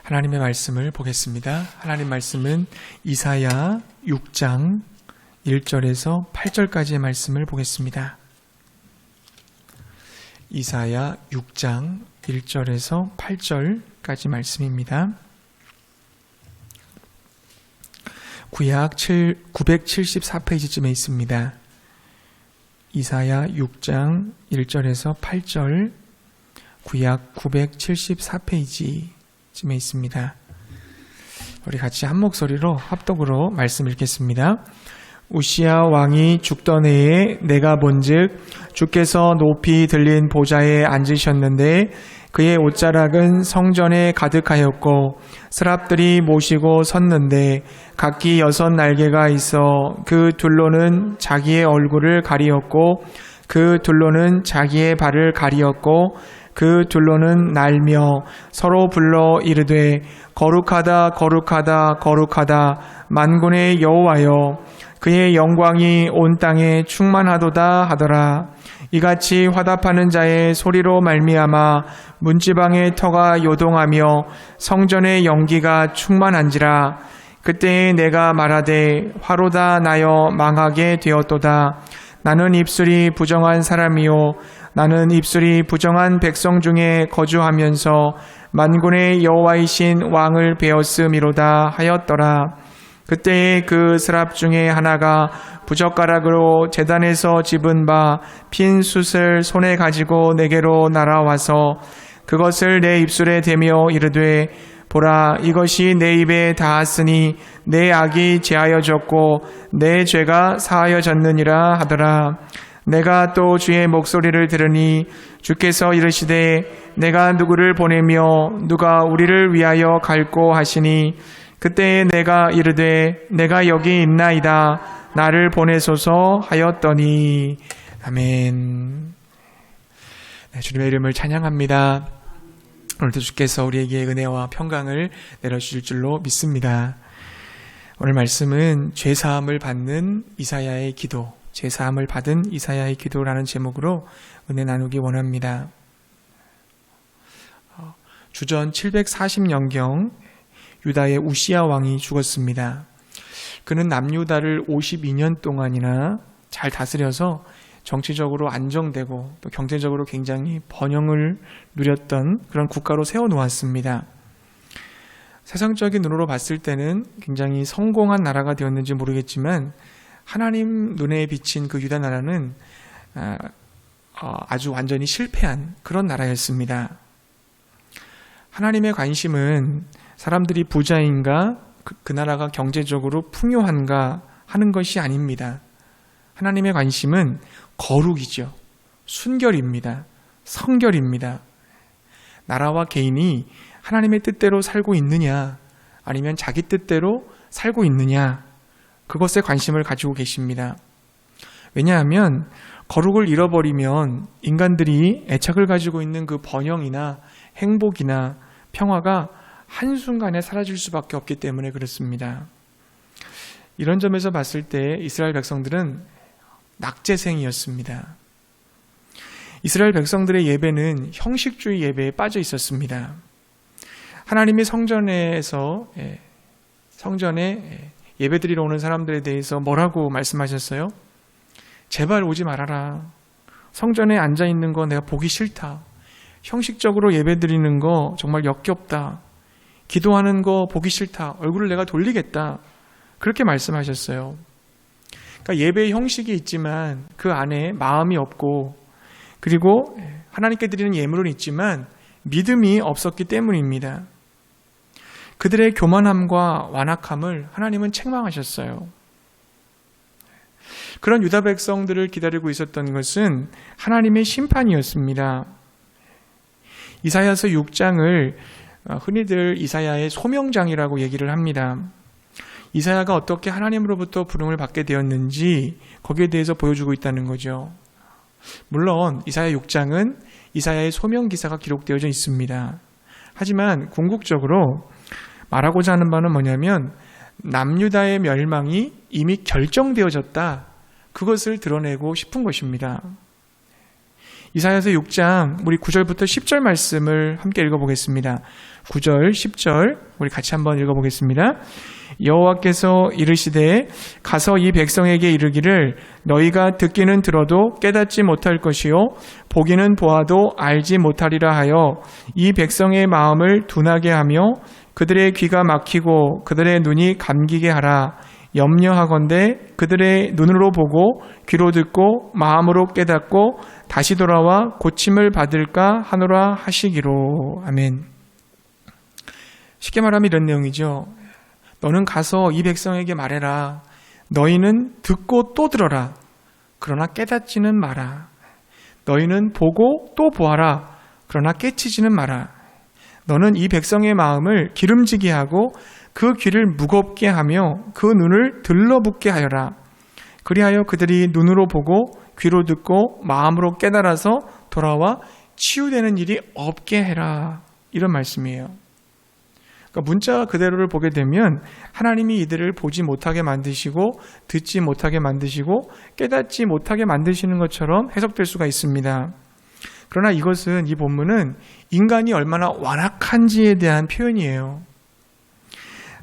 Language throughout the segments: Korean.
하나님의 말씀을 보겠습니다. 하나님 말씀은 이사야 6장 1절에서 8절까지의 말씀을 보겠습니다. 이사야 6장 1절에서 8절까지 말씀입니다. 구약 974페이지쯤에 있습니다. 이사야 6장 1절에서 8절, 구약 974페이지쯤에 있습니다. 우리 같이 한 목소리로 합독으로 말씀 읽겠습니다. 우시야 왕이 죽던 해에 내가 본즉 주께서 높이 들린 보좌에 앉으셨는데 그의 옷자락은 성전에 가득하였고 스랍들이 모시고 섰는데 각기 6 날개가 있어 그 둘로는 자기의 얼굴을 가리었고 그 둘로는 자기의 발을 가리었고 그 둘로는 날며 서로 불러 이르되 거룩하다 거룩하다 거룩하다 만군의 여호와여 그의 영광이 온 땅에 충만하도다 하더라. 이같이 화답하는 자의 소리로 말미암아 문지방의 터가 요동하며 성전의 연기가 충만한지라. 그때에 내가 말하되 화로다 나여 망하게 되었도다. 나는 입술이 부정한 사람이요 나는 입술이 부정한 백성 중에 거주하면서 만군의 여호와이신 왕을 배웠음이로다 하였더라. 그때에 그 스랍 중에 하나가 부젓가락으로 제단에서 집은 바 핀 숯을 손에 가지고 내게로 날아와서 그것을 내 입술에 대며 이르되 보라 이것이 내 입에 닿았으니 내 악이 제하여졌고 내 죄가 사하여졌느니라 하더라. 내가 또 주의 목소리를 들으니 주께서 이르시되 내가 누구를 보내며 누가 우리를 위하여 갈꼬 하시니 그때에 내가 이르되 내가 여기 있나이다 나를 보내소서 하였더니 아멘. 네, 주님의 이름을 찬양합니다. 오늘도 주께서 우리에게 은혜와 평강을 내려주실 줄로 믿습니다. 오늘 말씀은 죄사함을 받는 이사야의 기도, 죄사함을 받은 이사야의 기도라는 제목으로 은혜 나누기 원합니다. 주전 740년경 유다의 우시야 왕이 죽었습니다. 그는 남유다를 52년 동안이나 잘 다스려서 정치적으로 안정되고 또 경제적으로 굉장히 번영을 누렸던 그런 국가로 세워놓았습니다. 세상적인 눈으로 봤을 때는 굉장히 성공한 나라가 되었는지 모르겠지만 하나님 눈에 비친 그 유다 나라는 아주 완전히 실패한 그런 나라였습니다. 하나님의 관심은 사람들이 부자인가 그 나라가 경제적으로 풍요한가 하는 것이 아닙니다. 하나님의 관심은 거룩이죠. 순결입니다. 성결입니다. 나라와 개인이 하나님의 뜻대로 살고 있느냐 아니면 자기 뜻대로 살고 있느냐 그것에 관심을 가지고 계십니다. 왜냐하면 거룩을 잃어버리면 인간들이 애착을 가지고 있는 그 번영이나 행복이나 평화가 한순간에 사라질 수밖에 없기 때문에 그렇습니다. 이런 점에서 봤을 때 이스라엘 백성들은 낙제생이었습니다. 이스라엘 백성들의 예배는 형식주의 예배에 빠져 있었습니다. 하나님이 성전에 예배드리러 오는 사람들에 대해서 뭐라고 말씀하셨어요? 제발 오지 말아라. 성전에 앉아있는 거 내가 보기 싫다. 형식적으로 예배드리는 거 정말 역겹다. 기도하는 거 보기 싫다. 얼굴을 내가 돌리겠다. 그렇게 말씀하셨어요. 그러니까 예배의 형식이 있지만 그 안에 마음이 없고 그리고 하나님께 드리는 예물은 있지만 믿음이 없었기 때문입니다. 그들의 교만함과 완악함을 하나님은 책망하셨어요. 그런 유다 백성들을 기다리고 있었던 것은 하나님의 심판이었습니다. 이사야서 6장을 흔히들 이사야의 소명장이라고 얘기를 합니다. 이사야가 어떻게 하나님으로부터 부름을 받게 되었는지 거기에 대해서 보여주고 있다는 거죠. 물론 이사야 6장은 이사야의 소명기사가 기록되어져 있습니다. 하지만 궁극적으로 말하고자 하는 바는 뭐냐면 남유다의 멸망이 이미 결정되어졌다. 그것을 드러내고 싶은 것입니다. 이사야서 6장 우리 9절부터 10절 말씀을 함께 읽어보겠습니다. 9절, 10절 우리 같이 한번 읽어보겠습니다. 여호와께서 이르시되 가서 이 백성에게 이르기를 너희가 듣기는 들어도 깨닫지 못할 것이요 보기는 보아도 알지 못하리라 하여 이 백성의 마음을 둔하게 하며 그들의 귀가 막히고 그들의 눈이 감기게 하라. 염려하건대 그들의 눈으로 보고 귀로 듣고 마음으로 깨닫고 다시 돌아와 고침을 받을까 하노라 하시기로. 아멘. 쉽게 말하면 이런 내용이죠. 너는 가서 이 백성에게 말해라. 너희는 듣고 또 들어라. 그러나 깨닫지는 마라. 너희는 보고 또 보아라. 그러나 깨치지는 마라. 너는 이 백성의 마음을 기름지게 하고 그 귀를 무겁게 하며 그 눈을 들러붙게 하여라. 그리하여 그들이 눈으로 보고 귀로 듣고 마음으로 깨달아서 돌아와 치유되는 일이 없게 해라. 이런 말씀이에요. 그러니까 문자 그대로를 보게 되면 하나님이 이들을 보지 못하게 만드시고 듣지 못하게 만드시고 깨닫지 못하게 만드시는 것처럼 해석될 수가 있습니다. 그러나 이것은, 이 본문은 인간이 얼마나 완악한지에 대한 표현이에요.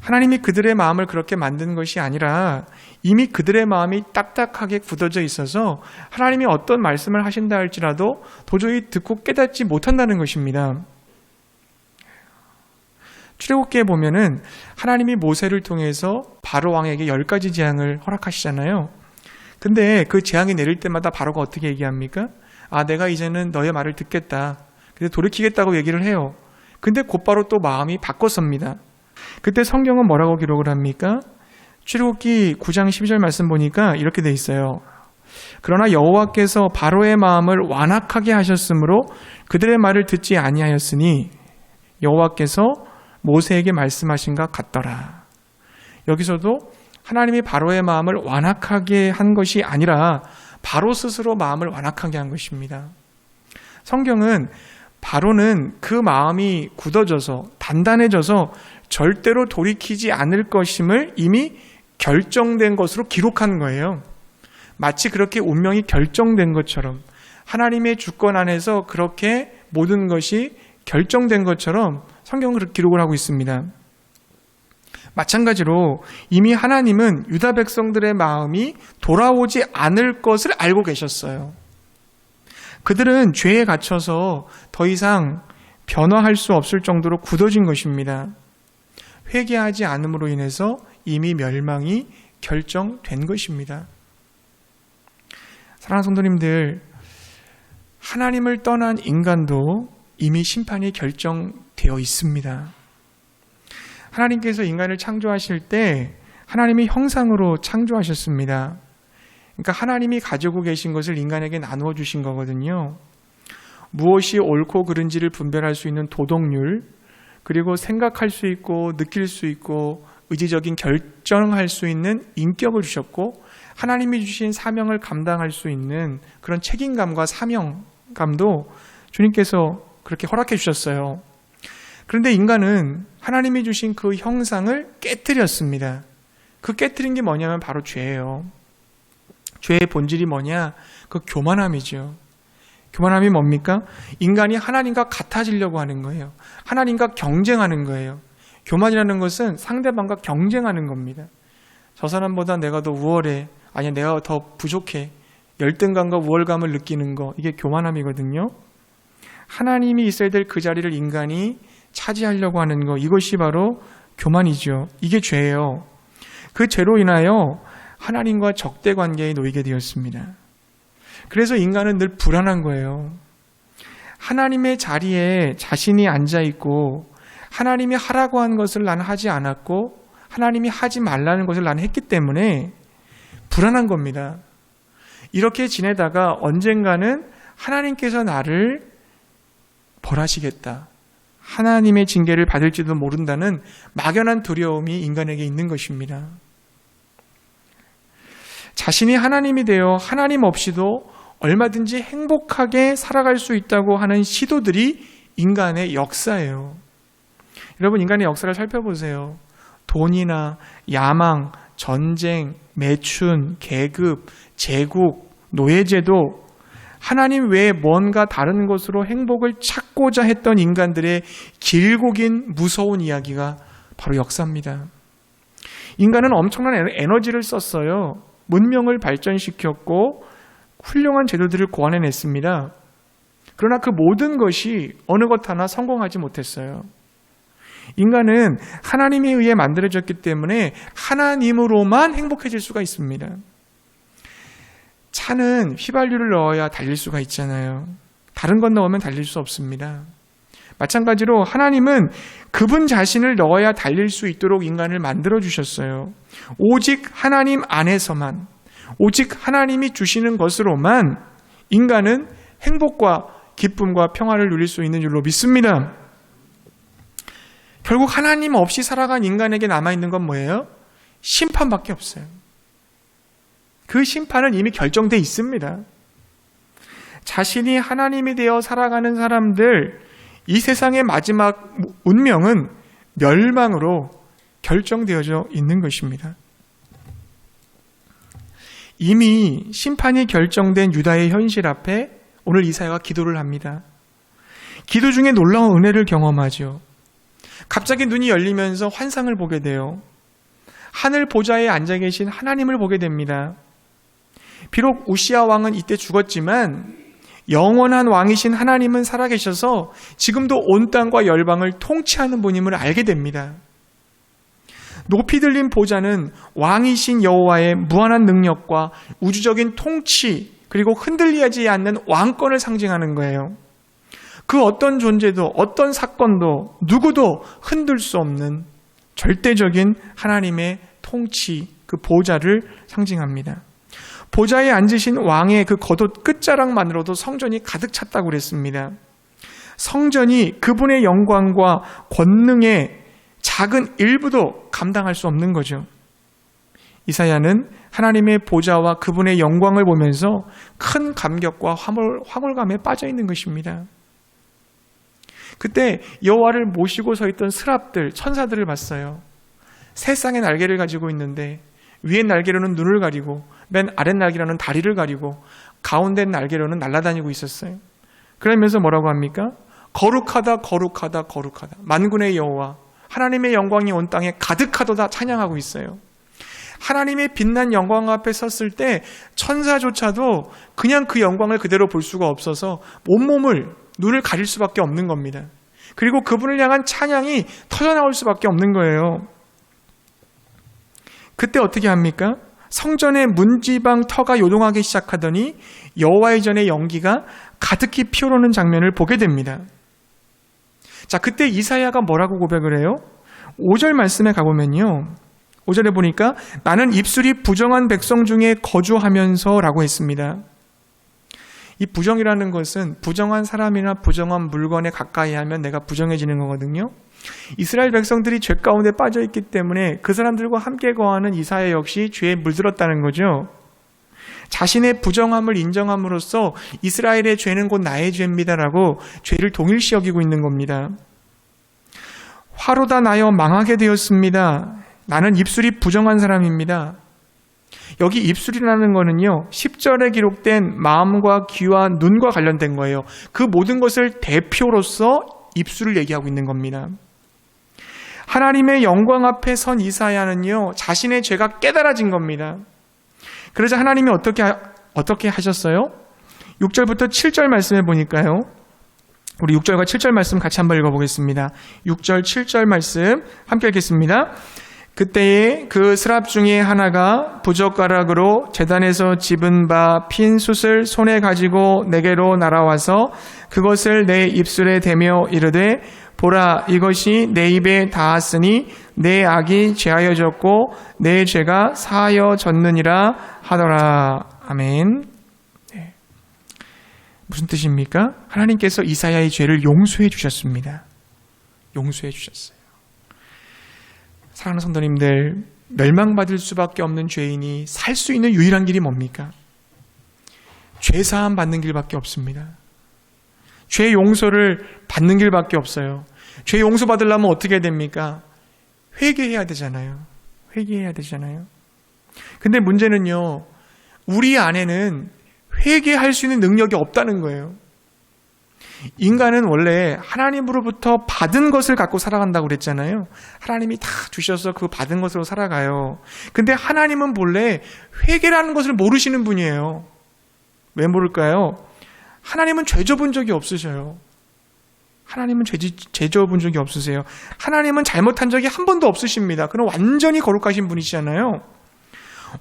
하나님이 그들의 마음을 그렇게 만든 것이 아니라 이미 그들의 마음이 딱딱하게 굳어져 있어서 하나님이 어떤 말씀을 하신다 할지라도 도저히 듣고 깨닫지 못한다는 것입니다. 출애굽기에 보면은 하나님이 모세를 통해서 바로 왕에게 10가지 재앙을 허락하시잖아요. 근데 그 재앙이 내릴 때마다 바로가 어떻게 얘기합니까? 아, 내가 이제는 너의 말을 듣겠다. 근데 돌이키겠다고 얘기를 해요. 근데 곧바로 또 마음이 바꿨습니다. 그때 성경은 뭐라고 기록을 합니까? 출애굽기 9장 12절 말씀 보니까 이렇게 돼 있어요. 그러나 여호와께서 바로의 마음을 완악하게 하셨으므로 그들의 말을 듣지 아니하였으니 여호와께서 모세에게 말씀하신 것 같더라. 여기서도 하나님이 바로의 마음을 완악하게 한 것이 아니라 바로 스스로 마음을 완악하게 한 것입니다. 성경은 바로는 그 마음이 굳어져서 단단해져서 절대로 돌이키지 않을 것임을 이미 결정된 것으로 기록한 거예요. 마치 그렇게 운명이 결정된 것처럼, 하나님의 주권 안에서 그렇게 모든 것이 결정된 것처럼 성경은 그렇게 기록을 하고 있습니다. 마찬가지로 이미 하나님은 유다 백성들의 마음이 돌아오지 않을 것을 알고 계셨어요. 그들은 죄에 갇혀서 더 이상 변화할 수 없을 정도로 굳어진 것입니다. 회개하지 않음으로 인해서 이미 멸망이 결정된 것입니다. 사랑하는 성도님들, 하나님을 떠난 인간도 이미 심판이 결정되어 있습니다. 하나님께서 인간을 창조하실 때 하나님의 형상으로 창조하셨습니다. 그러니까 하나님이 가지고 계신 것을 인간에게 나누어 주신 거거든요. 무엇이 옳고 그른지를 분별할 수 있는 도덕률, 그리고 생각할 수 있고 느낄 수 있고 의지적인 결정할 수 있는 인격을 주셨고, 하나님이 주신 사명을 감당할 수 있는 그런 책임감과 사명감도 주님께서 그렇게 허락해 주셨어요. 그런데 인간은 하나님이 주신 그 형상을 깨트렸습니다. 그 깨트린 게 뭐냐면 바로 죄예요. 죄의 본질이 뭐냐? 그 교만함이죠. 교만함이 뭡니까? 인간이 하나님과 같아지려고 하는 거예요. 하나님과 경쟁하는 거예요. 교만이라는 것은 상대방과 경쟁하는 겁니다. 저 사람보다 내가 더 우월해. 아니야, 내가 더 부족해. 열등감과 우월감을 느끼는 거. 이게 교만함이거든요. 하나님이 있어야 될 그 자리를 인간이 차지하려고 하는 거. 이것이 바로 교만이죠. 이게 죄예요. 그 죄로 인하여 하나님과 적대 관계에 놓이게 되었습니다. 그래서 인간은 늘 불안한 거예요. 하나님의 자리에 자신이 앉아있고 하나님이 하라고 한 것을 나는 하지 않았고 하나님이 하지 말라는 것을 나는 했기 때문에 불안한 겁니다. 이렇게 지내다가 언젠가는 하나님께서 나를 벌하시겠다. 하나님의 징계를 받을지도 모른다는 막연한 두려움이 인간에게 있는 것입니다. 자신이 하나님이 되어 하나님 없이도 얼마든지 행복하게 살아갈 수 있다고 하는 시도들이 인간의 역사예요. 여러분, 인간의 역사를 살펴보세요. 돈이나 야망, 전쟁, 매춘, 계급, 제국, 노예제도, 하나님 외에 뭔가 다른 것으로 행복을 찾고자 했던 인간들의 길고 긴 무서운 이야기가 바로 역사입니다. 인간은 엄청난 에너지를 썼어요. 문명을 발전시켰고 훌륭한 제도들을 고안해냈습니다. 그러나 그 모든 것이 어느 것 하나 성공하지 못했어요. 인간은 하나님에 의해 만들어졌기 때문에 하나님으로만 행복해질 수가 있습니다. 차는 휘발유를 넣어야 달릴 수가 있잖아요. 다른 것 넣으면 달릴 수 없습니다. 마찬가지로 하나님은 그분 자신을 넣어야 달릴 수 있도록 인간을 만들어 주셨어요. 오직 하나님 안에서만, 오직 하나님이 주시는 것으로만 인간은 행복과 기쁨과 평화를 누릴 수 있는 줄로 믿습니다. 결국 하나님 없이 살아간 인간에게 남아있는 건 뭐예요? 심판밖에 없어요. 그 심판은 이미 결정되어 있습니다. 자신이 하나님이 되어 살아가는 사람들, 이 세상의 마지막 운명은 멸망으로 결정되어져 있는 것입니다. 이미 심판이 결정된 유다의 현실 앞에 오늘 이사야가 기도를 합니다. 기도 중에 놀라운 은혜를 경험하죠. 갑자기 눈이 열리면서 환상을 보게 돼요. 하늘 보좌에 앉아 계신 하나님을 보게 됩니다. 비록 우시야 왕은 이때 죽었지만 영원한 왕이신 하나님은 살아계셔서 지금도 온 땅과 열방을 통치하는 분임을 알게 됩니다. 높이 들린 보좌는 왕이신 여호와의 무한한 능력과 우주적인 통치, 그리고 흔들리지 않는 왕권을 상징하는 거예요. 그 어떤 존재도, 어떤 사건도, 누구도 흔들 수 없는 절대적인 하나님의 통치, 그 보좌를 상징합니다. 보좌에 앉으신 왕의 그 겉옷 끝자락만으로도 성전이 가득 찼다고 그랬습니다. 성전이 그분의 영광과 권능의 작은 일부도 감당할 수 없는 거죠. 이사야는 하나님의 보좌와 그분의 영광을 보면서 큰 감격과 황홀감에 빠져 있는 것입니다. 그때 여호와를 모시고 서 있던 스랍들, 천사들을 봤어요. 세 쌍의 날개를 가지고 있는데 위에 날개로는 눈을 가리고 맨 아랫 날개로는 다리를 가리고 가운데 날개로는 날아다니고 있었어요. 그러면서 뭐라고 합니까? 거룩하다, 거룩하다, 거룩하다. 만군의 여호와, 하나님의 영광이 온 땅에 가득하도다 찬양하고 있어요. 하나님의 빛난 영광 앞에 섰을 때 천사조차도 그냥 그 영광을 그대로 볼 수가 없어서 온몸을, 눈을 가릴 수밖에 없는 겁니다. 그리고 그분을 향한 찬양이 터져나올 수밖에 없는 거예요. 그때 어떻게 합니까? 성전의 문지방 터가 요동하기 시작하더니 여호와의 전의 연기가 가득히 피어오르는 장면을 보게 됩니다. 자, 그때 이사야가 뭐라고 고백을 해요? 5절 말씀에 가보면요, 5절에 보니까 나는 입술이 부정한 백성 중에 거주하면서 라고 했습니다. 이 부정이라는 것은 부정한 사람이나 부정한 물건에 가까이 하면 내가 부정해지는 거거든요. 이스라엘 백성들이 죄 가운데 빠져 있기 때문에 그 사람들과 함께 거하는 이사야 역시 죄에 물들었다는 거죠. 자신의 부정함을 인정함으로써 이스라엘의 죄는 곧 나의 죄입니다라고 죄를 동일시 여기고 있는 겁니다. 화로다 나여 망하게 되었습니다. 나는 입술이 부정한 사람입니다. 여기 입술이라는 거는요, 10절에 기록된 마음과 귀와 눈과 관련된 거예요. 그 모든 것을 대표로서 입술을 얘기하고 있는 겁니다. 하나님의 영광 앞에 선 이사야는요, 자신의 죄가 깨달아진 겁니다. 그러자 하나님이 어떻게 하셨어요? 6절부터 7절 말씀해 보니까요, 우리 6절과 7절 말씀 같이 한번 읽어보겠습니다. 6절, 7절 말씀 함께 읽겠습니다. 그때에 그 스랍 중에 하나가 부젓가락으로 제단에서 집은 바 핀 숯을 손에 가지고 내게로 날아와서 그것을 내 입술에 대며 이르되 보라, 이것이 내 입에 닿았으니 내 악이 죄하여졌고 내 죄가 사하여졌느니라 하더라. 아멘. 네. 무슨 뜻입니까? 하나님께서 이사야의 죄를 용서해 주셨습니다. 용서해 주셨어요. 사랑하는 성도님들, 멸망받을 수밖에 없는 죄인이 살 수 있는 유일한 길이 뭡니까? 죄사함 받는 길밖에 없습니다. 죄 용서를 받는 길밖에 없어요. 죄 용서 받으려면 어떻게 됩니까? 회개해야 되잖아요. 회개해야 되잖아요. 근데 문제는요, 우리 안에는 회개할 수 있는 능력이 없다는 거예요. 인간은 원래 하나님으로부터 받은 것을 갖고 살아간다고 그랬잖아요. 하나님이 다 주셔서 그 받은 것으로 살아가요. 근데 하나님은 본래 회개라는 것을 모르시는 분이에요. 왜 모를까요? 하나님은 죄 져본 적이 없으셔요. 하나님은 죄 져본 적이 없으세요. 하나님은 잘못한 적이 한 번도 없으십니다. 그럼 완전히 거룩하신 분이시잖아요.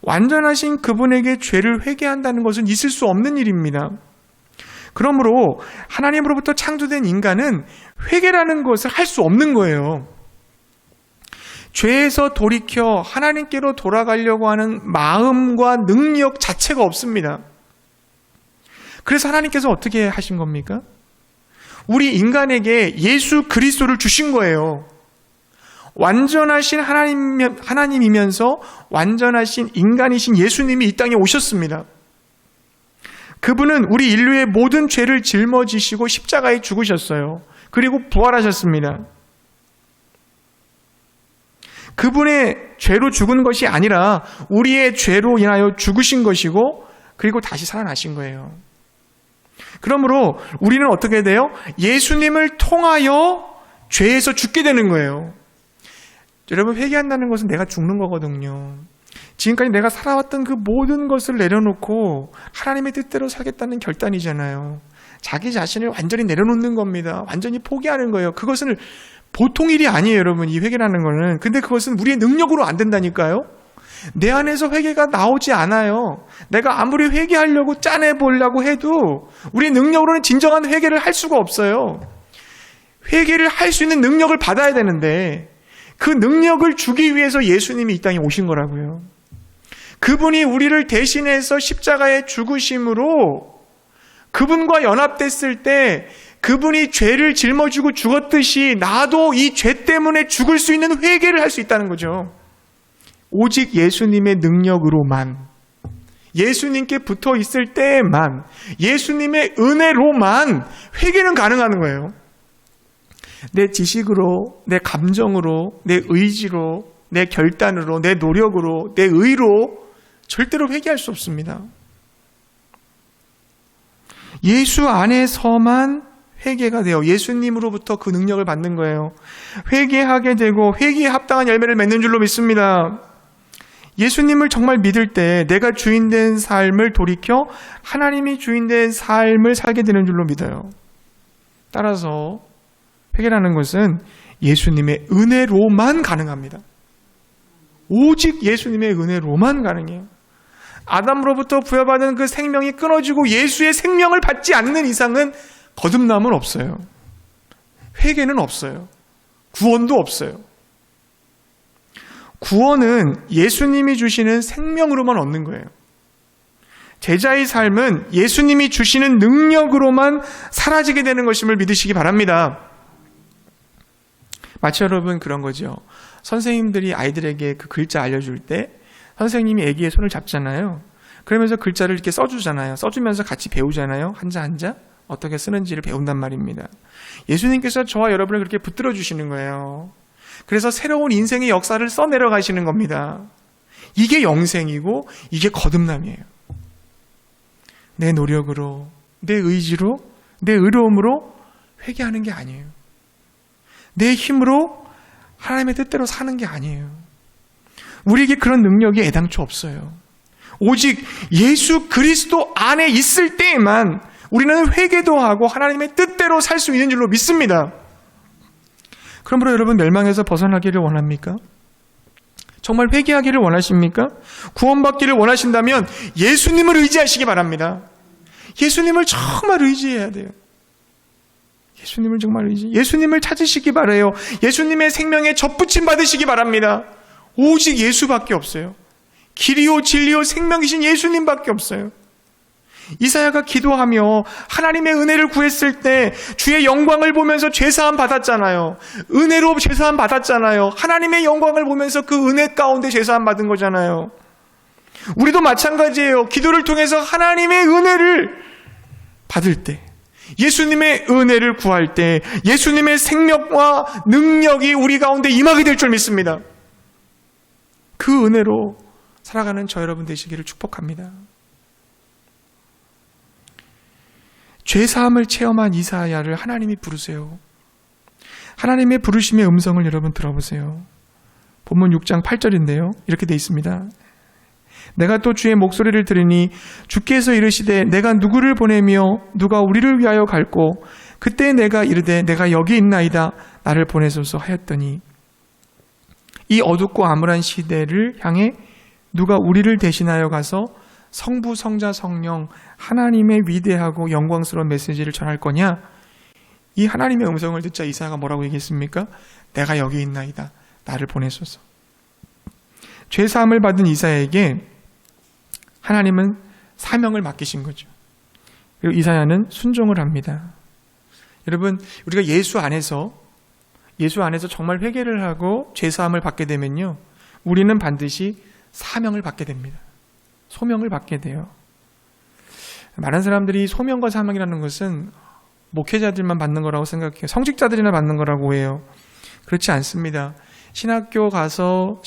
완전하신 그분에게 죄를 회개한다는 것은 있을 수 없는 일입니다. 그러므로 하나님으로부터 창조된 인간은 회개라는 것을 할 수 없는 거예요. 죄에서 돌이켜 하나님께로 돌아가려고 하는 마음과 능력 자체가 없습니다. 그래서 하나님께서 어떻게 하신 겁니까? 우리 인간에게 예수 그리스도를 주신 거예요. 완전하신 하나님이면서 완전하신 인간이신 예수님이 이 땅에 오셨습니다. 그분은 우리 인류의 모든 죄를 짊어지시고 십자가에 죽으셨어요. 그리고 부활하셨습니다. 그분의 죄로 죽은 것이 아니라 우리의 죄로 인하여 죽으신 것이고 그리고 다시 살아나신 거예요. 그러므로 우리는 어떻게 돼요? 예수님을 통하여 죄에서 죽게 되는 거예요. 여러분, 회개한다는 것은 내가 죽는 거거든요. 지금까지 내가 살아왔던 그 모든 것을 내려놓고 하나님의 뜻대로 살겠다는 결단이잖아요. 자기 자신을 완전히 내려놓는 겁니다. 완전히 포기하는 거예요. 그것은 보통 일이 아니에요, 여러분. 이 회개라는 거는. 근데 그것은 우리의 능력으로 안 된다니까요. 내 안에서 회개가 나오지 않아요. 내가 아무리 회개하려고 짜내보려고 해도 우리의 능력으로는 진정한 회개를 할 수가 없어요. 회개를 할 수 있는 능력을 받아야 되는데 그 능력을 주기 위해서 예수님이 이 땅에 오신 거라고요. 그분이 우리를 대신해서 십자가에 죽으심으로 그분과 연합됐을 때 그분이 죄를 짊어지고 죽었듯이 나도 이 죄 때문에 죽을 수 있는 회개를 할 수 있다는 거죠. 오직 예수님의 능력으로만, 예수님께 붙어 있을 때에만, 예수님의 은혜로만 회개는 가능한 거예요. 내 지식으로, 내 감정으로, 내 의지로, 내 결단으로, 내 노력으로, 내 의로 절대로 회개할 수 없습니다. 예수 안에서만 회개가 돼요. 예수님으로부터 그 능력을 받는 거예요. 회개하게 되고 회개에 합당한 열매를 맺는 줄로 믿습니다. 예수님을 정말 믿을 때 내가 주인된 삶을 돌이켜 하나님이 주인된 삶을 살게 되는 줄로 믿어요. 따라서 회개라는 것은 예수님의 은혜로만 가능합니다. 오직 예수님의 은혜로만 가능해요. 아담으로부터 부여받은 그 생명이 끊어지고 예수의 생명을 받지 않는 이상은 거듭남은 없어요. 회개는 없어요. 구원도 없어요. 구원은 예수님이 주시는 생명으로만 얻는 거예요. 제자의 삶은 예수님이 주시는 능력으로만 사라지게 되는 것임을 믿으시기 바랍니다. 마치 여러분 그런 거죠. 선생님들이 아이들에게 그 글자 알려줄 때 선생님이 애기의 손을 잡잖아요. 그러면서 글자를 이렇게 써주잖아요. 써주면서 같이 배우잖아요. 한자 한자 어떻게 쓰는지를 배운단 말입니다. 예수님께서 저와 여러분을 그렇게 붙들어 주시는 거예요. 그래서 새로운 인생의 역사를 써내려 가시는 겁니다. 이게 영생이고 이게 거듭남이에요. 내 노력으로, 내 의지로, 내 의로움으로 회개하는 게 아니에요. 내 힘으로 하나님의 뜻대로 사는 게 아니에요. 우리에게 그런 능력이 애당초 없어요. 오직 예수 그리스도 안에 있을 때에만 우리는 회개도 하고 하나님의 뜻대로 살 수 있는 줄로 믿습니다. 그러므로 여러분 멸망에서 벗어나기를 원합니까? 정말 회개하기를 원하십니까? 구원받기를 원하신다면 예수님을 의지하시기 바랍니다. 예수님을 정말 의지해야 돼요. 예수님을 정말 예수님을 찾으시기 바라요. 예수님의 생명에 접붙임 받으시기 바랍니다. 오직 예수밖에 없어요. 길이요 진리요 생명이신 예수님밖에 없어요. 이사야가 기도하며 하나님의 은혜를 구했을 때 주의 영광을 보면서 죄사함 받았잖아요. 은혜로 죄사함 받았잖아요. 하나님의 영광을 보면서 그 은혜 가운데 죄사함 받은 거잖아요. 우리도 마찬가지예요. 기도를 통해서 하나님의 은혜를 받을 때, 예수님의 은혜를 구할 때 예수님의 생명과 능력이 우리 가운데 임하게 될 줄 믿습니다. 그 은혜로 살아가는 저 여러분 되시기를 축복합니다. 죄사함을 체험한 이사야를 하나님이 부르세요. 하나님의 부르심의 음성을 여러분 들어보세요. 본문 6장 8절인데요. 이렇게 되어 있습니다. 내가 또 주의 목소리를 들으니 주께서 이르시되 내가 누구를 보내며 누가 우리를 위하여 갈고 그때 내가 이르되 내가 여기 있나이다 나를 보내소서 하였더니 이 어둡고 암울한 시대를 향해 누가 우리를 대신하여 가서 성부, 성자, 성령 하나님의 위대하고 영광스러운 메시지를 전할 거냐? 이 하나님의 음성을 듣자 이사야가 뭐라고 얘기했습니까? 내가 여기 있나이다. 나를 보내소서. 죄사함을 받은 이사야에게 하나님은 사명을 맡기신 거죠. 그리고 이사야는 순종을 합니다. 여러분, 우리가 예수 안에서 정말 회개를 하고 죄사함을 받게 되면요, 우리는 반드시 사명을 받게 됩니다. 소명을 받게 돼요. 많은 사람들이 소명과 사명이라는 것은 목회자들만 받는 거라고 생각해요. 성직자들이나 받는 거라고 해요. 그렇지 않습니다. 신학교 가서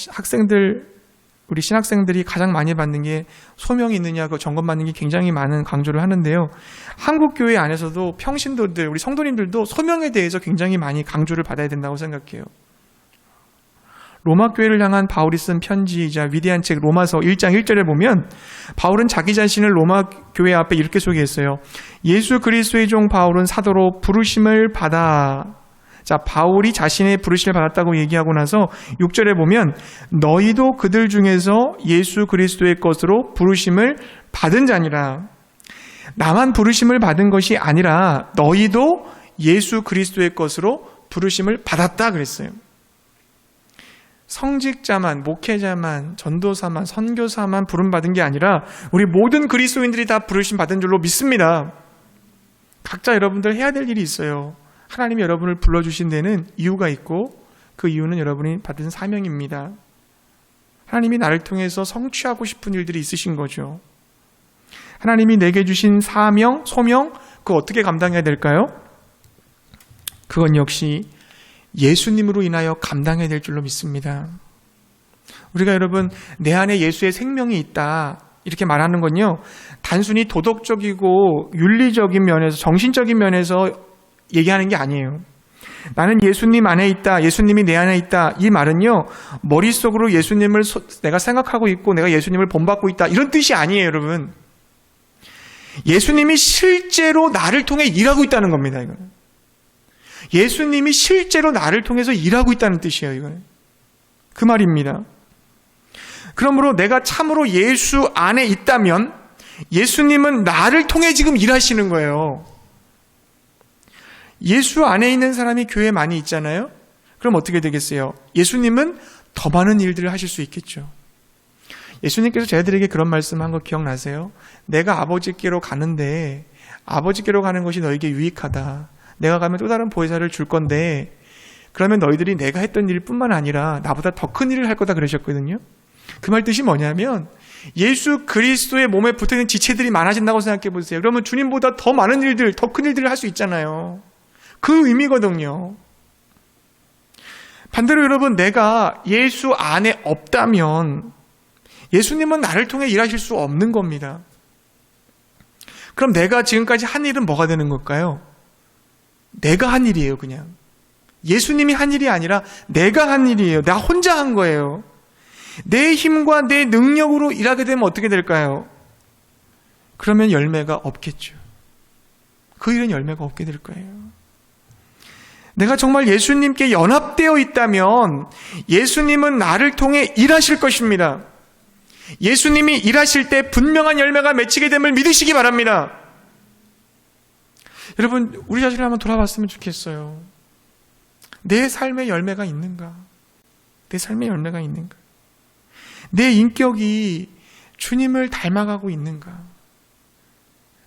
우리 신학생들이 가장 많이 받는 게 소명이 있느냐, 그 점검받는 게 굉장히 많은 강조를 하는데요. 한국 교회 안에서도 평신도들, 우리 성도님들도 소명에 대해서 굉장히 많이 강조를 받아야 된다고 생각해요. 로마 교회를 향한 바울이 쓴 편지이자 위대한 책 로마서 1장 1절에 보면 바울은 자기 자신을 로마 교회 앞에 이렇게 소개했어요. 예수 그리스도의 종 바울은 사도로 부르심을 받아. 자, 바울이 자신의 부르심을 받았다고 얘기하고 나서 6절에 보면 너희도 그들 중에서 예수 그리스도의 것으로 부르심을 받은 자니라. 나만 부르심을 받은 것이 아니라 너희도 예수 그리스도의 것으로 부르심을 받았다 그랬어요. 성직자만, 목회자만, 전도사만, 선교사만 부름받은 게 아니라 우리 모든 그리스도인들이 다 부르심 받은 줄로 믿습니다. 각자 여러분들 해야 될 일이 있어요. 하나님이 여러분을 불러주신 데는 이유가 있고 그 이유는 여러분이 받은 사명입니다. 하나님이 나를 통해서 성취하고 싶은 일들이 있으신 거죠. 하나님이 내게 주신 사명, 소명, 그거 어떻게 감당해야 될까요? 그건 역시 예수님으로 인하여 감당해야 될 줄로 믿습니다. 우리가 여러분 내 안에 예수의 생명이 있다 이렇게 말하는 건요, 단순히 도덕적이고 윤리적인 면에서, 정신적인 면에서 얘기하는 게 아니에요. 나는 예수님 안에 있다, 예수님이 내 안에 있다, 이 말은요 머릿속으로 예수님을 내가 생각하고 있고 내가 예수님을 본받고 있다 이런 뜻이 아니에요. 여러분, 예수님이 실제로 나를 통해 일하고 있다는 겁니다. 이거는 예수님이 실제로 나를 통해서 일하고 있다는 뜻이에요. 이거는 그 말입니다. 그러므로 내가 참으로 예수 안에 있다면 예수님은 나를 통해 지금 일하시는 거예요. 예수 안에 있는 사람이 교회에 많이 있잖아요. 그럼 어떻게 되겠어요? 예수님은 더 많은 일들을 하실 수 있겠죠. 예수님께서 저희들에게 그런 말씀한 거 기억나세요? 내가 아버지께로 가는데 아버지께로 가는 것이 너에게 유익하다. 내가 가면 또 다른 보혜사를 줄 건데 그러면 너희들이 내가 했던 일뿐만 아니라 나보다 더 큰 일을 할 거다 그러셨거든요. 그 말 뜻이 뭐냐면 예수 그리스도의 몸에 붙어있는 지체들이 많아진다고 생각해 보세요. 그러면 주님보다 더 많은 일들, 더 큰 일들을 할 수 있잖아요. 그 의미거든요. 반대로 여러분, 내가 예수 안에 없다면 예수님은 나를 통해 일하실 수 없는 겁니다. 그럼 내가 지금까지 한 일은 뭐가 되는 걸까요? 내가 한 일이에요. 그냥 예수님이 한 일이 아니라 내가 한 일이에요. 나 혼자 한 거예요. 내 힘과 내 능력으로 일하게 되면 어떻게 될까요? 그러면 열매가 없겠죠. 그 일은 열매가 없게 될 거예요. 내가 정말 예수님께 연합되어 있다면 예수님은 나를 통해 일하실 것입니다. 예수님이 일하실 때 분명한 열매가 맺히게 됨을 믿으시기 바랍니다. 여러분, 우리 자신을 한번 돌아봤으면 좋겠어요. 내 삶의 열매가 있는가? 내 삶의 열매가 있는가? 내 인격이 주님을 닮아가고 있는가?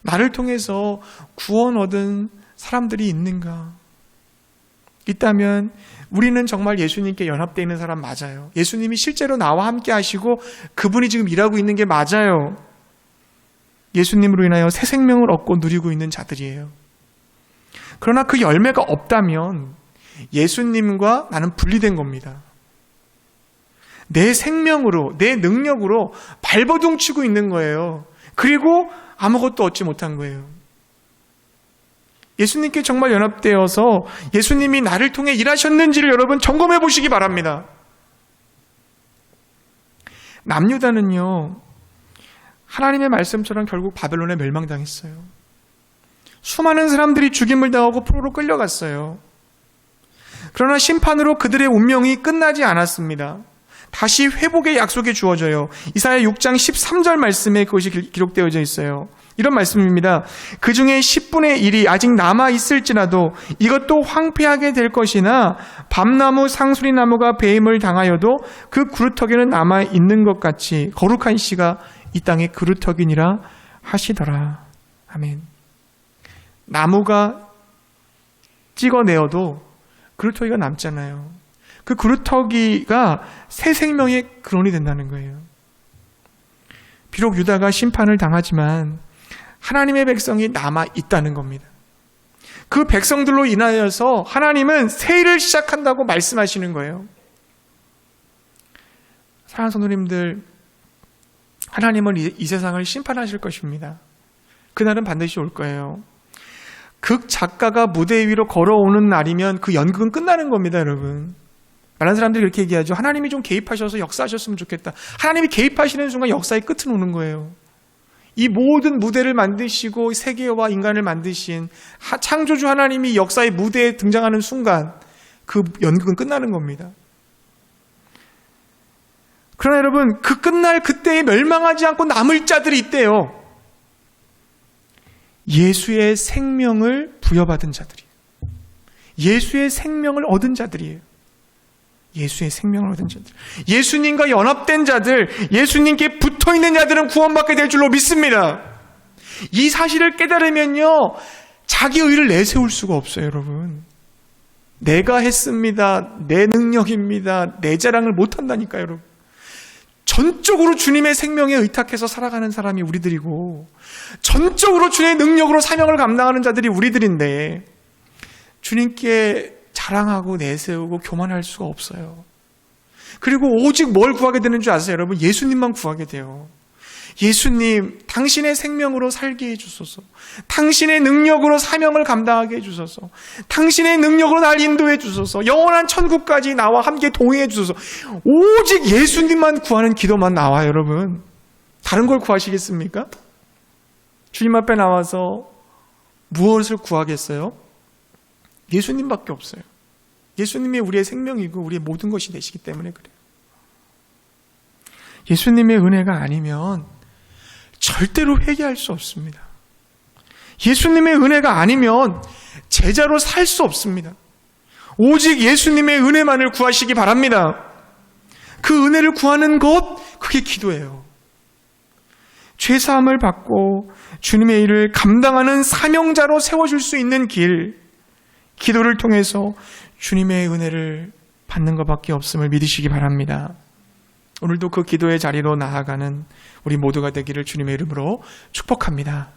나를 통해서 구원 얻은 사람들이 있는가? 있다면 우리는 정말 예수님께 연합되어 있는 사람 맞아요. 예수님이 실제로 나와 함께 하시고 그분이 지금 일하고 있는 게 맞아요. 예수님으로 인하여 새 생명을 얻고 누리고 있는 자들이에요. 그러나 그 열매가 없다면 예수님과 나는 분리된 겁니다. 내 생명으로, 내 능력으로 발버둥 치고 있는 거예요. 그리고 아무것도 얻지 못한 거예요. 예수님께 정말 연합되어서 예수님이 나를 통해 일하셨는지를 여러분 점검해 보시기 바랍니다. 남유다는요, 하나님의 말씀처럼 결국 바벨론에 멸망당했어요. 수많은 사람들이 죽임을 당하고 포로로 끌려갔어요. 그러나 심판으로 그들의 운명이 끝나지 않았습니다. 다시 회복의 약속이 주어져요. 이사야 6장 13절 말씀에 그것이 기록되어져 있어요. 이런 말씀입니다. 그 중에 10분의 1이 아직 남아있을지라도 이것도 황폐하게 될 것이나 밤나무 상수리나무가 배임을 당하여도 그 그루터기는 남아있는 것 같이 거룩한 씨가 이 땅의 그루터기니라 하시더라. 아멘. 나무가 찍어내어도 그루터기가 남잖아요. 그 그루터기가 새 생명의 근원이 된다는 거예요. 비록 유다가 심판을 당하지만 하나님의 백성이 남아있다는 겁니다. 그 백성들로 인하여서 하나님은 새 일을 시작한다고 말씀하시는 거예요. 사랑하는 성도님들, 하나님은 이 세상을 심판하실 것입니다. 그날은 반드시 올 거예요. 극 작가가 무대 위로 걸어오는 날이면 그 연극은 끝나는 겁니다, 여러분. 많은 사람들이 그렇게 얘기하죠. 하나님이 좀 개입하셔서 역사하셨으면 좋겠다. 하나님이 개입하시는 순간 역사의 끝은 오는 거예요. 이 모든 무대를 만드시고 세계와 인간을 만드신 창조주 하나님이 역사의 무대에 등장하는 순간 그 연극은 끝나는 겁니다. 그러나 여러분, 그 끝날 그때에 멸망하지 않고 남을 자들이 있대요. 예수의 생명을 부여받은 자들이에요. 예수의 생명을 얻은 자들이에요. 예수의 생명을 얻은 자들, 예수님과 연합된 자들, 예수님께 붙어있는 자들은 구원받게 될 줄로 믿습니다. 이 사실을 깨달으면요, 자기 의를 내세울 수가 없어요. 여러분, 내가 했습니다, 내 능력입니다, 내 자랑을 못한다니까요. 여러분, 전적으로 주님의 생명에 의탁해서 살아가는 사람이 우리들이고, 전적으로 주님의 능력으로 사명을 감당하는 자들이 우리들인데, 주님께 자랑하고 내세우고 교만할 수가 없어요. 그리고 오직 뭘 구하게 되는 줄 아세요? 여러분, 예수님만 구하게 돼요. 예수님, 당신의 생명으로 살게 해주소서. 당신의 능력으로 사명을 감당하게 해주소서. 당신의 능력으로 날 인도해 주소서. 영원한 천국까지 나와 함께 동행해 주소서. 오직 예수님만 구하는 기도만 나와요, 여러분. 다른 걸 구하시겠습니까? 주님 앞에 나와서 무엇을 구하겠어요? 예수님밖에 없어요. 예수님이 우리의 생명이고 우리의 모든 것이 되시기 때문에 그래요. 예수님의 은혜가 아니면 절대로 회개할 수 없습니다. 예수님의 은혜가 아니면 제자로 살 수 없습니다. 오직 예수님의 은혜만을 구하시기 바랍니다. 그 은혜를 구하는 것, 그게 기도예요. 죄사함을 받고 주님의 일을 감당하는 사명자로 세워줄 수 있는 길, 기도를 통해서 주님의 은혜를 받는 것밖에 없음을 믿으시기 바랍니다. 오늘도 그 기도의 자리로 나아가는 우리 모두가 되기를 주님의 이름으로 축복합니다.